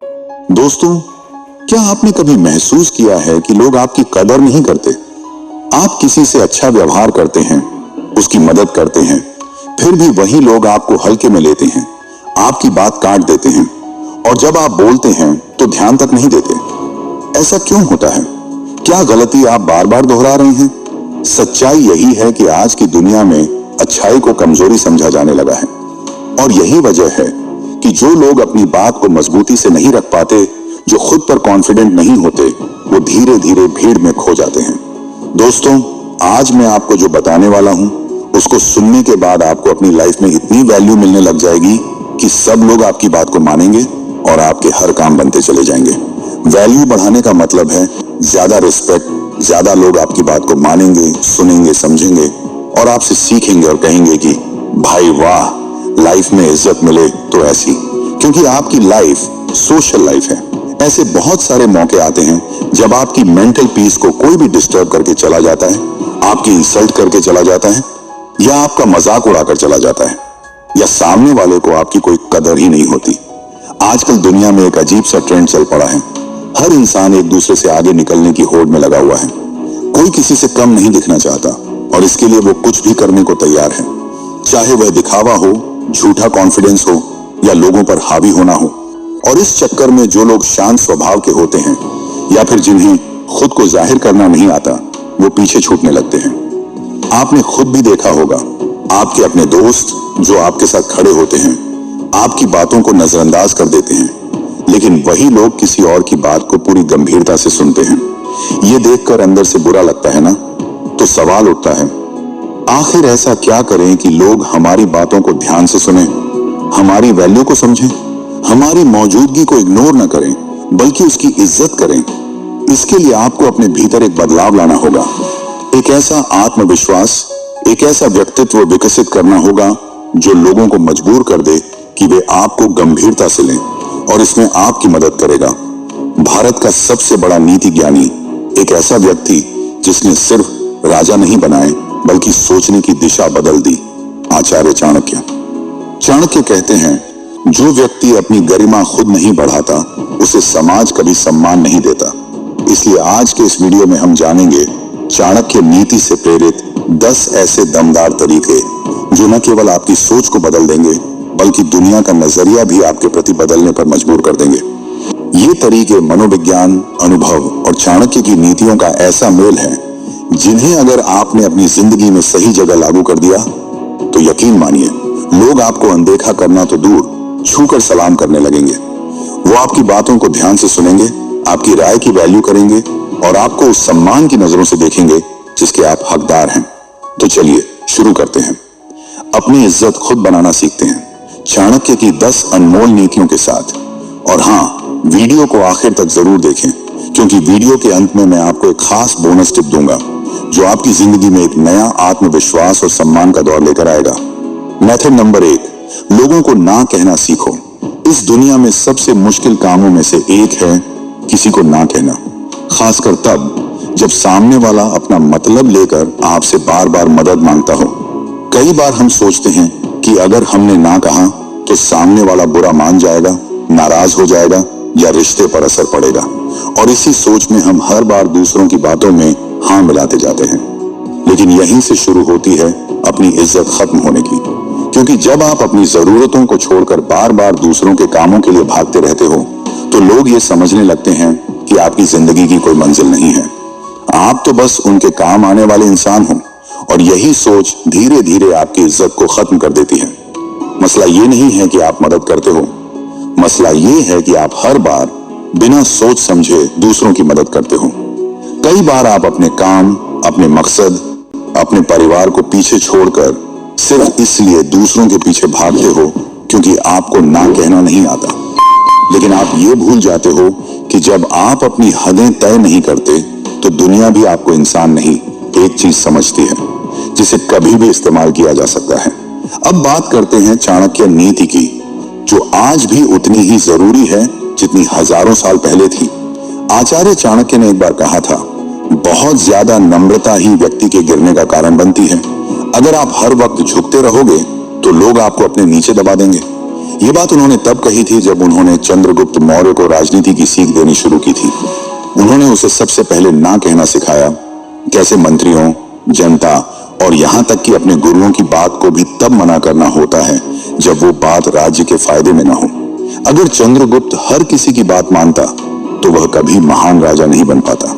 दोस्तों, क्या आपने कभी महसूस किया है कि लोग आपकी कदर नहीं करते? आप किसी से अच्छा व्यवहार करते हैं, उसकी मदद करते हैं, फिर भी वही लोग आपको हल्के में लेते हैं, आपकी बात काट देते हैं और जब आप बोलते हैं तो ध्यान तक नहीं देते। ऐसा क्यों होता है? क्या गलती आप बार बार दोहरा रहे हैं? सच्चाई यही है कि आज की दुनिया में अच्छाई को कमजोरी समझा जाने लगा है और यही वजह है कि जो लोग अपनी बात को मजबूती से नहीं रख पाते, जो खुद पर कॉन्फिडेंट नहीं होते, वो धीरे धीरे भीड़ में खो जाते हैं। दोस्तों, आज मैं आपको जो बताने वाला हूं, उसको सुनने के बाद आपको अपनी लाइफ में इतनी वैल्यू मिलने लग जाएगी कि सब लोग आपकी बात को मानेंगे और आपके हर काम बनते चले जाएंगे। वैल्यू बढ़ाने का मतलब है ज्यादा रिस्पेक्ट, ज्यादा लोग आपकी बात को मानेंगे, सुनेंगे, समझेंगे और आपसे सीखेंगे और कहेंगे कि भाई वाह, लाइफ में इज्जत मिले तो ऐसी। क्योंकि आपकी लाइफ सोशल लाइफ है। ऐसे बहुत सारे मौके आते हैं जब आपकी मेंटल पीस को कोई भी डिस्टर्ब करके चला जाता है, आपकी इंसल्ट करके चला जाता है, या आपका मजाक उड़ाकर चला जाता है, या सामने वाले को आपकी कोई कदर ही नहीं होती। आजकल दुनिया में एक अजीब सा ट्रेंड चल पड़ा है। हर इंसान एक दूसरे से आगे निकलने की होड़ में लगा हुआ है। कोई किसी से कम नहीं दिखना चाहता और इसके लिए वो कुछ भी करने को तैयार है, चाहे वह दिखावा हो, झूठा कॉन्फिडेंस हो या लोगों पर हावी होना हो। और इस चक्कर में जो लोग शांत स्वभाव के होते हैं या फिर जिन्हें खुद को जाहिर करना नहीं आता, वो पीछे छूटने लगते हैं। आपने खुद भी देखा होगा, आपके अपने दोस्त जो आपके साथ खड़े होते हैं, आपकी बातों को नजरअंदाज कर देते हैं, लेकिन वही लोग किसी और की बात को पूरी गंभीरता से सुनते हैं। ये देखकर अंदर से बुरा लगता है ना? तो सवाल उठता है, आखिर ऐसा क्या करें कि लोग हमारी बातों को ध्यान से सुने, हमारी वैल्यू को समझें, हमारी मौजूदगी को इग्नोर न करें बल्कि उसकी इज्जत करें? इसके लिए आपको अपने भीतर एक बदलाव लाना होगा। एक ऐसा आत्मविश्वास, एक ऐसा व्यक्तित्व विकसित करना होगा जो लोगों को मजबूर कर दे कि वे आपको गंभीरता से लें और इसमें आपकी मदद करेगा। भारत का सबसे बड़ा नीति ज्ञानी, एक ऐसा व्यक्ति जिसने सिर्फ राजा नहीं बनाए बल्कि सोचने की दिशा बदल दी, आचार्य चाणक्य। चाणक्य कहते हैं, जो व्यक्ति अपनी गरिमा खुद नहीं बढ़ाता, उसे समाज कभी सम्मान नहीं देता। इसलिए आज के इस वीडियो में हम जानेंगे चाणक्य नीति से प्रेरित 10 ऐसे दमदार तरीके जो न केवल आपकी सोच को बदल देंगे बल्कि दुनिया का नजरिया भी आपके प्रति बदलने पर मजबूर कर देंगे। ये तरीके मनोविज्ञान, अनुभव और चाणक्य की नीतियों का ऐसा मेल है जिन्हें अगर आपने अपनी जिंदगी में सही जगह लागू कर दिया तो यकीन मानिए, लोग आपको अनदेखा करना तो दूर, छूकर सलाम करने लगेंगे। वो आपकी बातों को ध्यान से सुनेंगे, आपकी राय की वैल्यू करेंगे और आपको उस सम्मान की नजरों से देखेंगे जिसके आप हकदार हैं। तो चलिए शुरू करते हैं। अपनी इज्जत खुद बनाना सीखते हैं, चाणक्य की 10 अनमोल नीतियों के साथ। और हाँ, वीडियो को आखिर तक जरूर देखें, क्योंकि वीडियो के अंत में मैं आपको एक खास बोनस टिप दूंगा जो आपकी जिंदगी में एक नया आत्मविश्वास और सम्मान का दौर लेकर आएगा। मेथड नंबर 1, लोगों को ना कहना सीखो। इस दुनिया में सबसे मुश्किल कामों में से एक है किसी को ना कहना, खासकर तब जब सामने वाला अपना मतलब लेकर आपसे बार बार मदद मांगता हो। कई बार हम सोचते हैं कि अगर हमने ना कहा तो सामने वाला बुरा मान जाएगा, नाराज हो जाएगा या रिश्ते पर असर पड़ेगा, और इसी सोच में हम हर बार दूसरों की बातों में हाँ मिलाते जाते हैं। लेकिन यहीं से शुरू होती है अपनी इज्जत खत्म होने की, क्योंकि जब आप अपनी जरूरतों को छोड़कर बार बार दूसरों के कामों के लिए भागते रहते हो तो लोग ये समझने लगते हैं कि आपकी जिंदगी की कोई मंजिल नहीं है, आप तो बस उनके काम आने वाले इंसान हो। और यही सोच धीरे धीरे आपकी इज्जत को खत्म कर देती है। मसला ये नहीं है कि आप मदद करते हो, मसला ये है कि आप हर बार बिना सोच समझे दूसरों की मदद करते हो। कई बार आप अपने काम, अपने मकसद, अपने परिवार को पीछे छोड़कर सिर्फ इसलिए दूसरों के पीछे भागते हो क्योंकि आपको ना कहना नहीं आता। लेकिन आप ये भूल जाते हो कि जब आप अपनी हदें तय नहीं करते तो दुनिया भी आपको इंसान नहीं, एक चीज समझती है जिसे कभी भी इस्तेमाल किया जा सकता है। अब बात करते हैं चाणक्य नीति की, जो आज भी उतनी ही जरूरी है जितनी हजारों साल पहले थी। आचार्य चाणक्य ने एक बार कहा था, बहुत ज्यादा नम्रता ही व्यक्ति के गिरने का कारण बनती है। अगर आप हर वक्त झुकते रहोगे तो लोग आपको अपने नीचे दबा देंगे। ये बात उन्होंने तब कही थी जब उन्होंने चंद्रगुप्त मौर्य को राजनीति की सीख देनी शुरू की थी। उन्होंने उसे सबसे पहले ना कहना सिखाया, कैसे मंत्रियों, जनता और यहाँ तक कि अपने गुरुओं की बात को भी तब मना करना होता है जब वो बात राज्य के फायदे में ना हो। अगर चंद्रगुप्त हर किसी की बात मानता तो वह कभी महान राजा नहीं बन पाता।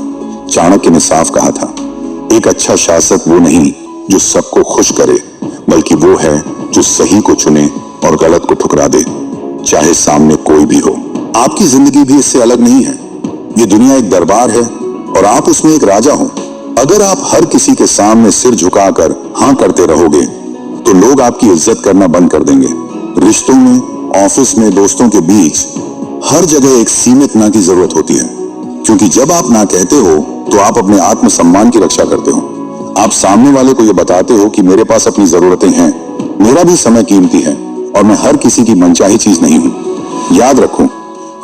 चाणक्य ने साफ कहा था, एक अच्छा शासक वो नहीं जो सबको खुश करे, बल्कि वो है जो सही को चुने और गलत को ठुकरा दे, चाहे सामने कोई भी हो। आपकी जिंदगी भी इससे अलग नहीं है। ये दुनिया एक दरबार है और आप उसमें एक राजा हो। अगर आप हर किसी के सामने सिर झुकाकर हाँ करते रहोगे तो लोग आपकी इज्जत करना बंद कर देंगे। रिश्तों में, ऑफिस में, दोस्तों के बीच हर जगह एक सीमित ना की जरूरत होती है, क्योंकि जब आप ना कहते हो तो आप अपने आत्मसम्मान की रक्षा करते हो। आप सामने वाले को यह बताते हो कि मेरे पास अपनी जरूरतें हैं, मेरा भी समय कीमती है और मैं हर किसी की मनचाही चीज नहीं हूं। याद रखो,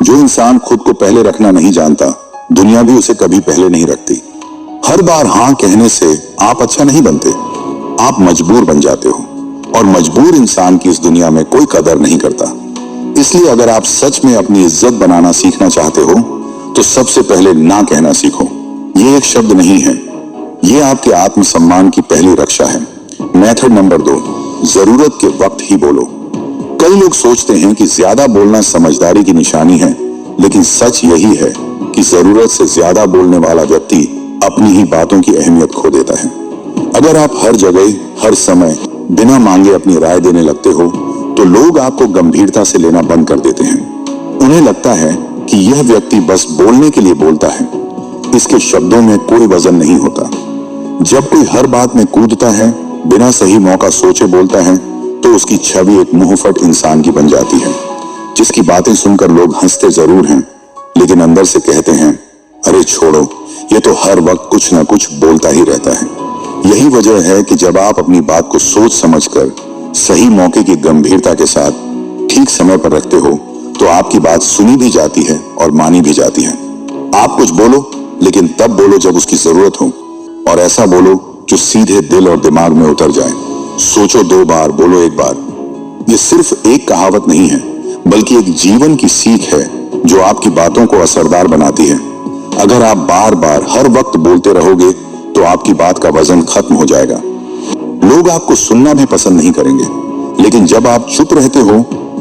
जो इंसान खुद को पहले रखना नहीं जानता, दुनिया भी उसे कभी पहले नहीं रखती। हर बार हाँ कहने से आप अच्छा नहीं बनते, आप मजबूर बन जाते हो और मजबूर इंसान की इस दुनिया में कोई कदर नहीं करता। इसलिए अगर आप सच में अपनी इज्जत बनाना सीखना चाहते हो तो सबसे पहले ना कहना सीखो। ये एक शब्द नहीं है, ये आपके आत्मसम्मान की पहली रक्षा है। मेथड नंबर 2, जरूरत के वक्त ही बोलो। कई लोग सोचते हैं कि ज्यादा बोलना समझदारी की निशानी है, लेकिन सच यही है कि जरूरत से ज्यादा बोलने वाला व्यक्ति अपनी ही बातों की अहमियत खो देता है। अगर आप हर जगह, हर समय बिना मांगे अपनी राय देने लगते हो तो लोग आपको गंभीरता से लेना बंद कर देते हैं। उन्हें लगता है कि यह व्यक्ति बस बोलने के लिए बोलता है, इसके शब्दों में कोई वजन नहीं होता। जब कोई हर बात में कूदता है, बिना सही मौका सोचे बोलता है, तो उसकी छवि एक मुंहफट इंसान की बन जाती है, जिसकी बातें सुनकर लोग हंसते जरूर हैं, लेकिन अंदर से कहते हैं, अरे छोड़ो, ये तो हर वक्त कुछ ना कुछ बोलता ही रहता है। यही वजह है कि जब आप अपनी बात को सोच समझकर सही मौके की गंभीरता के साथ ठीक समय पर रखते हो तो आपकी बात सुनी भी जाती है और मानी भी जाती है। आप कुछ बोलो, लेकिन तब बोलो जब उसकी जरूरत हो, और ऐसा बोलो जो सीधे दिल और दिमाग में उतर जाए। सोचो 2 बार, बोलो 1 बार। ये सिर्फ एक कहावत नहीं है, बल्कि एक जीवन की सीख है जो आपकी बातों को असरदार बनाती है। अगर आप बार बार हर वक्त बोलते रहोगे तो आपकी बात का वजन खत्म हो जाएगा। लोग आपको सुनना भी पसंद नहीं करेंगे, लेकिन जब आप चुप रहते हो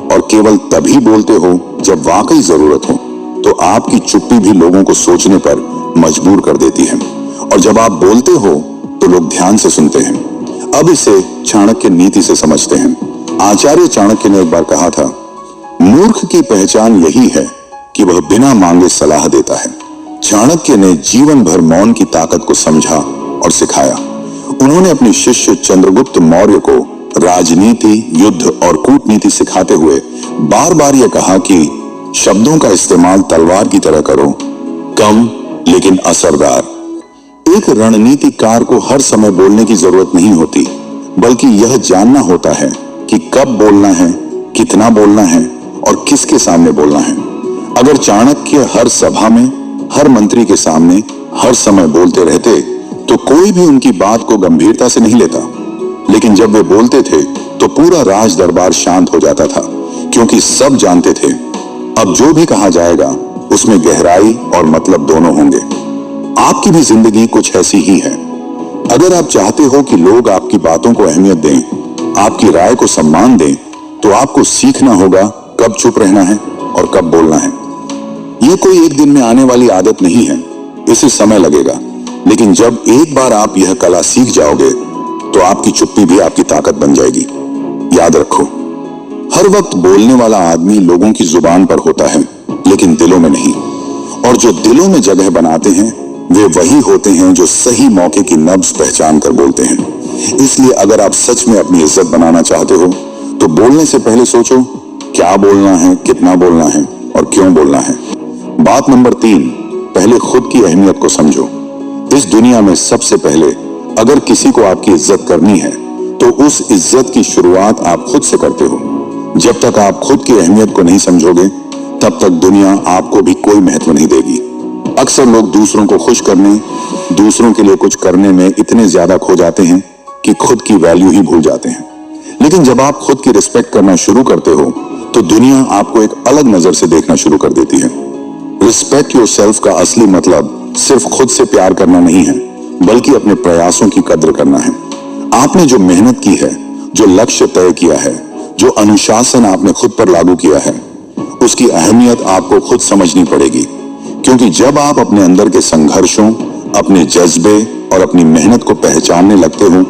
और केवल तभी बोलते हो जब वाकई जरूरत हो, तो आपकी चुप्पी भी लोगों को सोचने पर मजबूर कर देती है। और जब आप बोलते हो तो लोग ध्यान से सुनते हैं। अब इसे चाणक्य नीति से समझते हैं। आचार्य चाणक्य ने एक बार कहा था, मूर्ख की पहचान यही है कि वह बिना मांगे सलाह देता है। चाणक्य ने जीवन भर मौन की ताकत को समझा और सिखाया। उन्होंने अपने शिष्य चंद्रगुप्त मौर्य को राजनीति, युद्ध और कूटनीति सिखाते हुए बार बार यह कहा कि शब्दों का इस्तेमाल तलवार की तरह करो, कम लेकिन असरदार। एक रणनीतिकार को हर समय बोलने की जरूरत नहीं होती, बल्कि यह जानना होता है कि कब बोलना है, कितना बोलना है और किसके सामने बोलना है। अगर चाणक्य हर सभा में, हर मंत्री के सामने हर समय बोलते रहते तो कोई भी उनकी बात को गंभीरता से नहीं लेता, लेकिन जब वे बोलते थे तो पूरा राज दरबार शांत हो जाता था, क्योंकि सब जानते थे अब जो भी कहा जाएगा उसमें गहराई और मतलब दोनों होंगे। आपकी भी जिंदगी कुछ ऐसी ही है। अगर आप चाहते हो कि लोग आपकी बातों को अहमियत दें, आपकी राय को सम्मान दें, तो आपको सीखना होगा कब चुप रहना है और कब बोलना है। ये कोई एक दिन में आने वाली आदत नहीं है, इसे समय लगेगा, लेकिन जब एक बार आप यह कला सीख जाओगे तो आपकी चुप्पी भी आपकी ताकत बन जाएगी। याद रखो, हर वक्त बोलने वाला आदमी लोगों की जुबान पर होता है, लेकिन दिलों में नहीं। और जो दिलों में जगह बनाते हैं वे वही होते हैं जो सही मौके की नब्ज पहचान कर बोलते हैं। इसलिए अगर आप सच में अपनी इज्जत बनाना चाहते हो तो बोलने से पहले सोचो क्या बोलना है, कितना बोलना है और क्यों बोलना है। बात नंबर 3, पहले खुद की अहमियत को समझो। इस दुनिया में सबसे पहले अगर किसी को आपकी इज्जत करनी है तो उस इज्जत की शुरुआत आप खुद से करते हो। जब तक आप खुद की अहमियत को नहीं समझोगे तब तक दुनिया आपको भी कोई महत्व नहीं देगी। अक्सर लोग दूसरों को खुश करने, दूसरों के लिए कुछ करने में इतने ज्यादा खो जाते हैं कि खुद की वैल्यू ही भूल जाते हैं। लेकिन जब आप खुद की रिस्पेक्ट करना शुरू करते हो तो दुनिया आपको एक अलग नजर से देखना शुरू कर देती है। रिस्पेक्ट योरसेल्फ का असली मतलब सिर्फ खुद से प्यार करना नहीं है, बल्कि अपने प्रयासों की कद्र करना है। आपने जो मेहनत की है, जो लक्ष्य तय किया है, जो अनुशासन आपने खुद पर लागू किया है, उसकी अहमियत आपको खुद समझनी पड़ेगी। क्योंकि जब आप अपने अंदर के संघर्षों, अपने जज्बे और अपनी मेहनत को पहचानने लगते हो,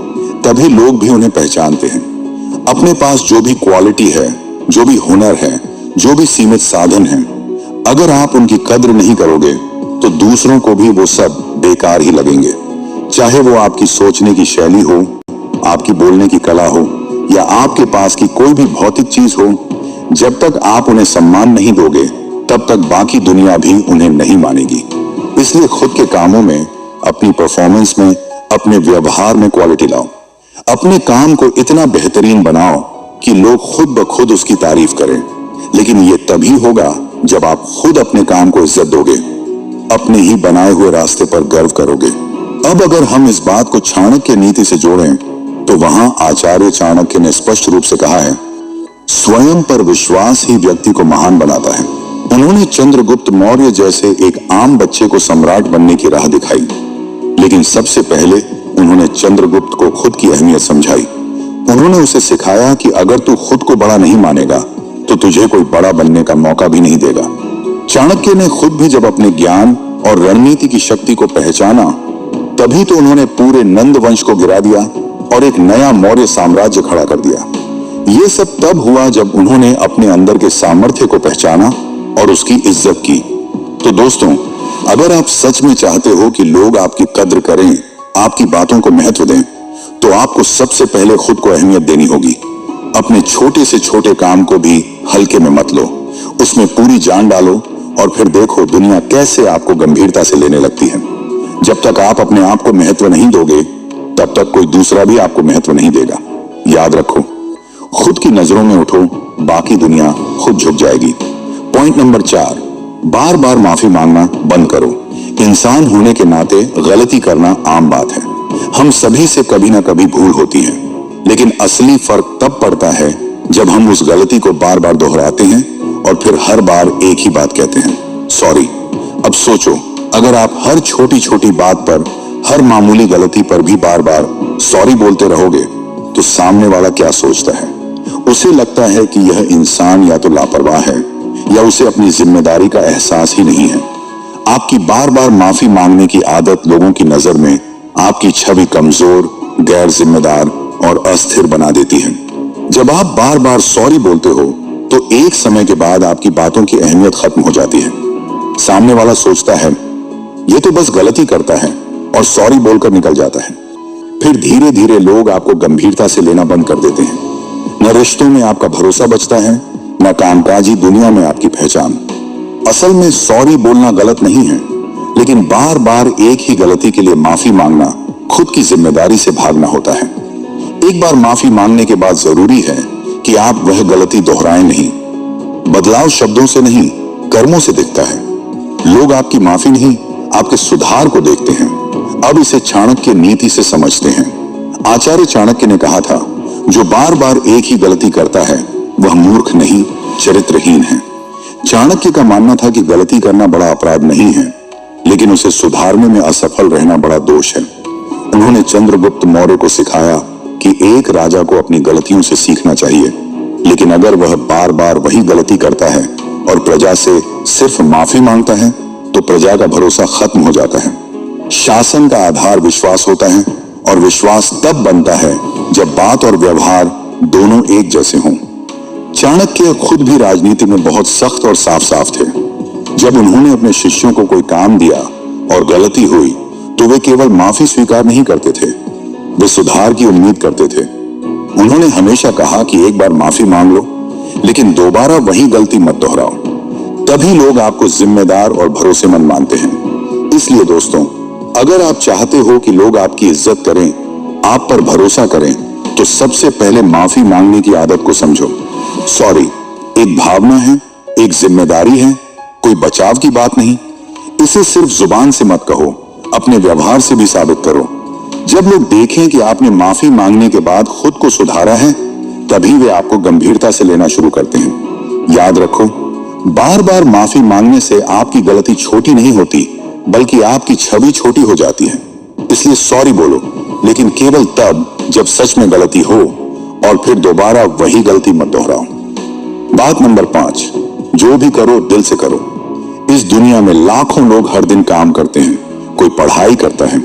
तभी लोग भी उन्हें पहचानते हैं। अपने पास जो भी क्वालिटी है, जो भी हुनर है, जो भी सीमित साधन है, अगर आप उनकी कद्र नहीं करोगे तो दूसरों को भी वो सब बेकार ही लगेंगे। चाहे वो आपकी सोचने की शैली हो, आपकी बोलने की कला हो, या आपके पास की कोई भी भौतिक चीज हो, जब तक आप उन्हें सम्मान नहीं दोगे तब तक बाकी दुनिया भी उन्हें नहीं मानेगी। इसलिए खुद के कामों में, अपनी परफॉर्मेंस में, अपने व्यवहार में क्वालिटी लाओ। अपने काम को इतना बेहतरीन बनाओ कि लोग खुद ब खुद उसकी तारीफ करें। लेकिन ये तभी होगा जब आप खुद अपने काम को इज्जत दोगे, अपने ही बनाए हुए रास्ते पर गर्व करोगे। अब अगर हम इस बात को चाणक्य नीति से जोड़ें तो वहां आचार्य चाणक्य ने स्पष्ट रूप से कहा है, स्वयं पर विश्वास ही व्यक्ति को महान बनाता है। उन्होंने चंद्रगुप्त मौर्य जैसे एक आम बच्चे को सम्राट बनने की राह दिखाई, लेकिन सबसे पहले उन्होंने चंद्रगुप्त को खुद की अहमियत समझाई। उन्होंने उसे सिखाया कि अगर तू खुद को बड़ा नहीं मानेगा तो तुझे कोई बड़ा बनने का मौका भी नहीं देगा। चाणक्य ने खुद भी जब अपने ज्ञान और रणनीति की शक्ति को पहचाना, तभी तो उन्होंने पूरे नंद वंश को गिरा दिया और एक नया मौर्य साम्राज्य खड़ा कर दिया। ये सब तब हुआ जब उन्होंने अपने अंदर के सामर्थ्य को पहचाना और उसकी इज्जत की। तो दोस्तों, अगर आप सच में चाहते हो कि लोग आपकी कद्र करें, आपकी बातों को महत्व दें, तो आपको सबसे पहले खुद को अहमियत देनी होगी। अपने छोटे से छोटे काम को भी हल्के में मत लो, उसमें पूरी जान डालो और फिर देखो दुनिया कैसे आपको गंभीरता से लेने लगती है। जब तक आप अपने आप को महत्व नहीं दोगे, तब तक कोई दूसरा भी आपको महत्व नहीं देगा। याद रखो, खुद की नजरों में उठो, बाकी दुनिया खुद झुक जाएगी। पॉइंट नंबर 4, बार बार माफी मांगना बंद करो। इंसान होने के नाते गलती करना आम बात है। हम सभी से कभी ना कभी भूल होती है, लेकिन असली फर्क तब पड़ता है जब हम उस गलती को बार बार दोहराते हैं और फिर हर बार एक ही बात कहते हैं, सॉरी। अब सोचो, अगर आप हर छोटी छोटी बात पर, हर मामूली गलती पर भी बार बार सॉरी बोलते रहोगे, तो सामने वाला क्या सोचता है? उसे लगता है कि यह इंसान या तो लापरवाह है या उसे अपनी जिम्मेदारी का एहसास ही नहीं है। आपकी बार बार माफी मांगने की आदत लोगों की नजर में आपकी छवि कमजोर, गैर जिम्मेदार और अस्थिर बना देती है। जब आप बार बार सॉरी बोलते हो तो एक समय के बाद आपकी बातों की अहमियत खत्म हो जाती है। सामने वाला सोचता है ये तो बस गलती करता है और सॉरी बोलकर निकल जाता है। फिर धीरे धीरे लोग आपको गंभीरता से लेना बंद कर देते हैं। न रिश्तों में आपका भरोसा बचता है, न कामकाजी दुनिया में आपकी पहचान। असल में सॉरी बोलना गलत नहीं है, लेकिन बार बार एक ही गलती के लिए माफी मांगना खुद की जिम्मेदारी से भागना होता है। एक बार माफी मांगने के बाद जरूरी है कि आप वह गलती दोहराएं नहीं। बदलाव शब्दों से नहीं, कर्मों से दिखता है। लोग आपकी माफी नहीं, आपके सुधार को देखते हैं। अब इसे चाणक्य नीति से समझते हैं। आचार्य चाणक्य ने कहा था, जो बार बार एक ही गलती करता है वह मूर्ख नहीं, चरित्रहीन है। चाणक्य का मानना था कि गलती करना बड़ा अपराध नहीं है, लेकिन उसे सुधारने में असफल रहना बड़ा दोष है। उन्होंने चंद्रगुप्त मौर्य को सिखाया कि एक राजा को अपनी गलतियों से सीखना चाहिए, लेकिन अगर वह बार बार वही गलती करता है और प्रजा से सिर्फ माफी मांगता है तो प्रजा का भरोसा खत्म हो जाता है। शासन का आधार विश्वास होता है और विश्वास तब बनता है जब बात और व्यवहार दोनों एक जैसे हों। चाणक्य खुद भी राजनीति में बहुत सख्त और साफ साफ थे। जब उन्होंने अपने शिष्यों को कोई काम दिया और गलती हुई तो वे केवल माफी स्वीकार नहीं करते थे, वे सुधार की उम्मीद करते थे। उन्होंने हमेशा कहा कि एक बार माफी मांग लो, लेकिन दोबारा वही गलती मत दोहराओ। तभी लोग आपको जिम्मेदार और भरोसेमंद मानते हैं। इसलिए दोस्तों, अगर आप चाहते हो कि लोग आपकी इज्जत करें, आप पर भरोसा करें, तो सबसे पहले माफी मांगने की आदत को समझो। सॉरी एक भावना है, एक जिम्मेदारी है, कोई बचाव की बात नहीं। इसे सिर्फ जुबान से मत कहो, अपने व्यवहार से भी साबित करो। जब लोग देखें कि आपने माफी मांगने के बाद खुद को सुधारा है, तभी वे आपको गंभीरता से लेना शुरू करते हैं। याद रखो, बार बार माफी मांगने से आपकी गलती छोटी नहीं होती, बल्कि आपकी छवि छोटी हो जाती है। इसलिए सॉरी बोलो, लेकिन केवल तब जब सच में गलती हो, और फिर दोबारा वही गलती मत दोहराओ। बात नंबर 5, जो भी करो दिल से करो। इस दुनिया में लाखों लोग हर दिन काम करते हैं। कोई पढ़ाई करता है,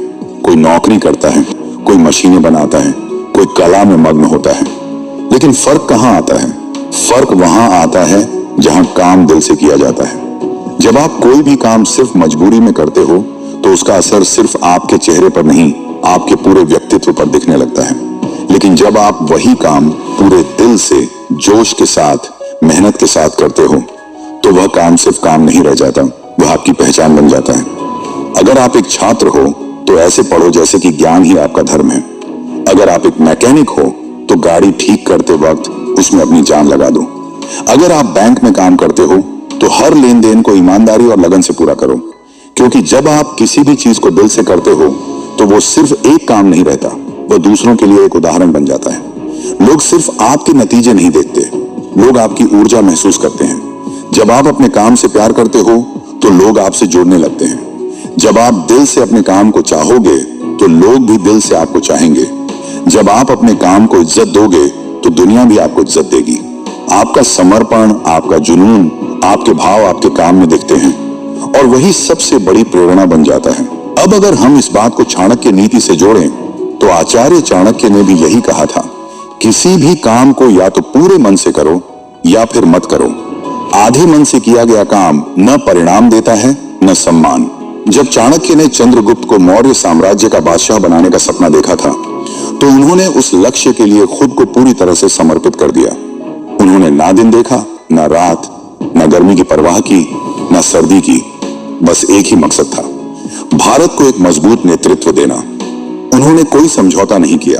कोई नौकरी करता है, कोई मशीनें बनाता है, कोई कला में मग्न होता है। लेकिन फर्क कहां आता है? फर्क वहां आता है जहां काम दिल से किया जाता है। जब आप कोई भी काम सिर्फ मजबूरी में करते हो, तो उसका असर सिर्फ आपके चेहरे पर नहीं, आपके पूरे व्यक्तित्व पर दिखने लगता है। लेकिन जब आप वही काम पूरे दिल से, जोश के साथ, मेहनत के साथ करते हो, तो वह काम सिर्फ काम नहीं रह जाता, वह आपकी पहचान बन जाता है। अगर आप एक छात्र हो तो ऐसे पढ़ो जैसे कि ज्ञान ही आपका धर्म है। अगर आप एक मैकेनिक हो तो गाड़ी ठीक करते वक्त उसमें अपनी जान लगा दो। अगर आप बैंक में काम करते हो तो हर लेन देन को ईमानदारी और लगन से पूरा करो, क्योंकि जब आप किसी भी चीज को दिल से करते हो तो वो सिर्फ एक काम नहीं रहता, वो दूसरों के लिए एक उदाहरण बन जाता है। लोग सिर्फ आपके नतीजे नहीं देखते, लोग आपकी ऊर्जा महसूस करते हैं। जब आप अपने काम से प्यार करते हो तो लोग आपसे जुड़ने लगते हैं। जब आप दिल से अपने काम को चाहोगे तो लोग भी दिल से आपको चाहेंगे। जब आप अपने काम को इज्जत दोगे तो दुनिया भी आपको इज्जत देगी। आपका समर्पण, आपका जुनून, आपके भाव आपके काम में दिखते हैं, और वही सबसे बड़ी प्रेरणा बन जाता है। अब अगर हम इस बात को चाणक्य नीति से जोड़ें तो आचार्य चाणक्य ने भी यही कहा था, किसी भी काम को या तो पूरे मन से करो या फिर मत करो। आधे मन से किया गया काम न परिणाम देता है न सम्मान। जब चाणक्य ने चंद्रगुप्त को मौर्य साम्राज्य का बादशाह बनाने का सपना देखा था, तो उन्होंने उस लक्ष्य के लिए खुद को पूरी तरह से समर्पित कर दिया। उन्होंने ना दिन देखा, ना रात, ना गर्मी की परवाह की, ना सर्दी की, बस एक ही मकसद था, भारत को एक मजबूत नेतृत्व देना। उन्होंने कोई समझौता नहीं किया,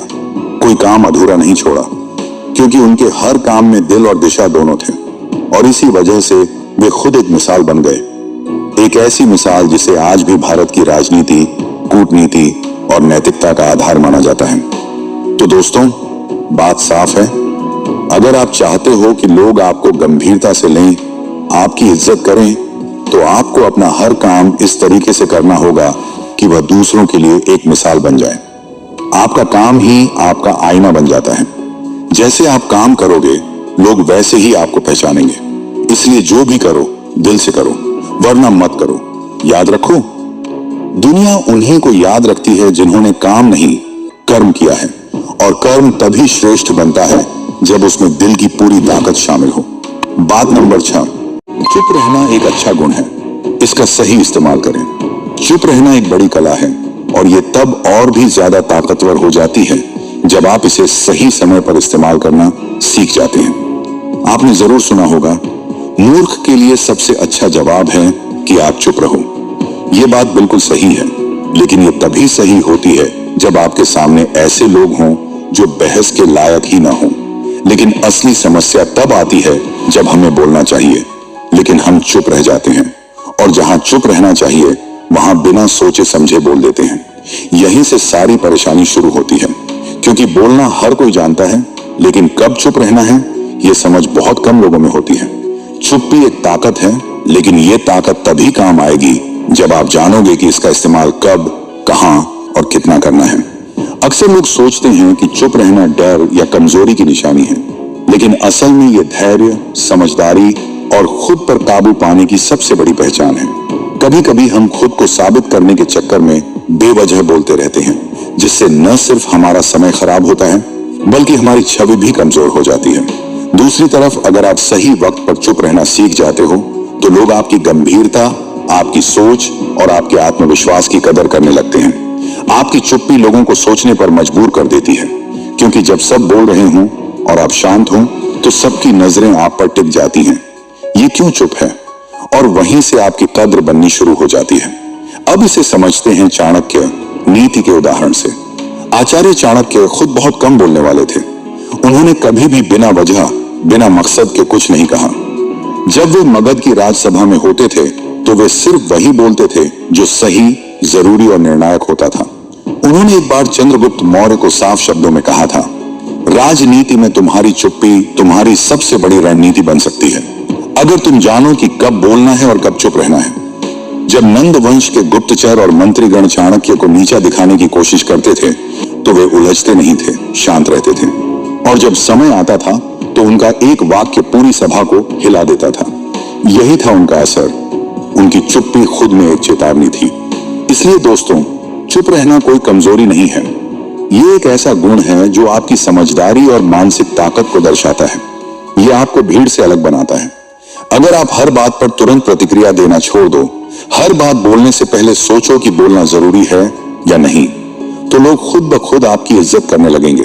कोई काम अधूरा नहीं छोड़ा, क्योंकि उनके हर काम में दिल और दिशा दोनों थे। और इसी वजह से वे खुद एक मिसाल बन गए, एक ऐसी मिसाल जिसे आज भी भारत की राजनीति, कूटनीति और नैतिकता का आधार माना जाता है। तो दोस्तों, बात साफ है, अगर आप चाहते हो कि लोग आपको गंभीरता से लें, आपकी इज्जत करें, तो आपको अपना हर काम इस तरीके से करना होगा कि वह दूसरों के लिए एक मिसाल बन जाए। आपका काम ही आपका आईना बन जाता है। जैसे आप काम करोगे, लोग वैसे ही आपको पहचानेंगे। इसलिए जो भी करो दिल से करो, वरना मत करो। याद रखो, दुनिया उन्हीं को याद रखती है जिन्होंने काम नहीं, कर्म किया है, और कर्म तभी श्रेष्ठ बनता है जब उसमें दिल की पूरी ताकत शामिल हो। बात नंबर 6, चुप रहना एक अच्छा गुण है, इसका सही इस्तेमाल करें। चुप रहना एक बड़ी कला है, और ये तब और भी ज्यादा ताकतवर हो जाती है जब आप इसे सही समय पर इस्तेमाल करना सीख जाते हैं। आपने जरूर सुना होगा, मूर्ख के लिए सबसे अच्छा जवाब है कि आप चुप रहो। ये बात बिल्कुल सही है, लेकिन ये तभी सही होती है जब आपके सामने ऐसे लोग हों जो बहस के लायक ही ना हों। लेकिन असली समस्या तब आती है जब हमें बोलना चाहिए, लेकिन हम चुप रह जाते हैं, और जहां चुप रहना चाहिए वहां बिना सोचे समझे बोल देते हैं। यहीं से सारी परेशानी शुरू होती है, क्योंकि बोलना हर कोई जानता है, लेकिन कब चुप रहना है ये समझ बहुत कम लोगों में होती है। चुप्पी एक ताकत है, लेकिन ये ताकत तभी काम आएगी जब आप जानोगे कि इसका इस्तेमाल कब, कहां और कितना करना है। अक्सर लोग सोचते हैं कि चुप रहना डर या कमजोरी की निशानी है, लेकिन असल में ये धैर्य, समझदारी और खुद पर काबू पाने की सबसे बड़ी पहचान है। कभी कभी हम खुद को साबित करने के चक्कर में बेवजह बोलते रहते हैं, जिससे न सिर्फ हमारा समय खराब होता है, बल्कि हमारी छवि भी कमजोर हो जाती है। दूसरी तरफ अगर आप सही वक्त पर चुप रहना सीख जाते हो, तो लोग आपकी गंभीरता, आपकी सोच और आपके आत्मविश्वास की कदर करने लगते हैं। आपकी चुप्पी लोगों को सोचने पर मजबूर कर देती है, क्योंकि जब सब बोल रहे हों और आप शांत हों, तो सबकी नजरें आप पर टिक जाती हैं। ये क्यों चुप है? और वहीं से आपकी कद्र बननी शुरू हो जाती है। अब इसे समझते हैं चाणक्य नीति के उदाहरण से। आचार्य चाणक्य खुद बहुत कम बोलने वाले थे। उन्होंने कभी भी बिना वजह, बिना मकसद के कुछ नहीं कहा। जब वे मगध की राजसभा में होते थे तो वे सिर्फ वही बोलते थे जो सही, जरूरी और निर्णायक होता था। उन्होंने एक बार चंद्रगुप्त मौर्य को साफ शब्दों में कहा था, राजनीति में तुम्हारी चुप्पी तुम्हारी सबसे बड़ी रणनीति बन सकती है। अगर तुम जानो कि कब बोलना है और कब चुप रहना है। जब नंद वंश के गुप्तचर और मंत्रीगण चाणक्य को नीचा दिखाने की कोशिश करते थे तो वे उलझते नहीं थे, शांत रहते थे। और जब समय आता था तो उनका एक वाक्य पूरी सभा को हिला देता था। यही था उनका असर। उनकी चुप्पी खुद में एक चेतावनी थी। इसलिए दोस्तों, चुप रहना कोई कमजोरी नहीं है। ये एक ऐसा गुण है जो आपकी समझदारी और मानसिक ताकत को दर्शाता है। यह आपको भीड़ से अलग बनाता है। अगर आप हर बात पर तुरंत प्रतिक्रिया देना छोड़ दो, हर बात बोलने से पहले सोचो कि बोलना जरूरी है या नहीं, तो लोग खुद ब खुद आपकी इज्जत करने लगेंगे।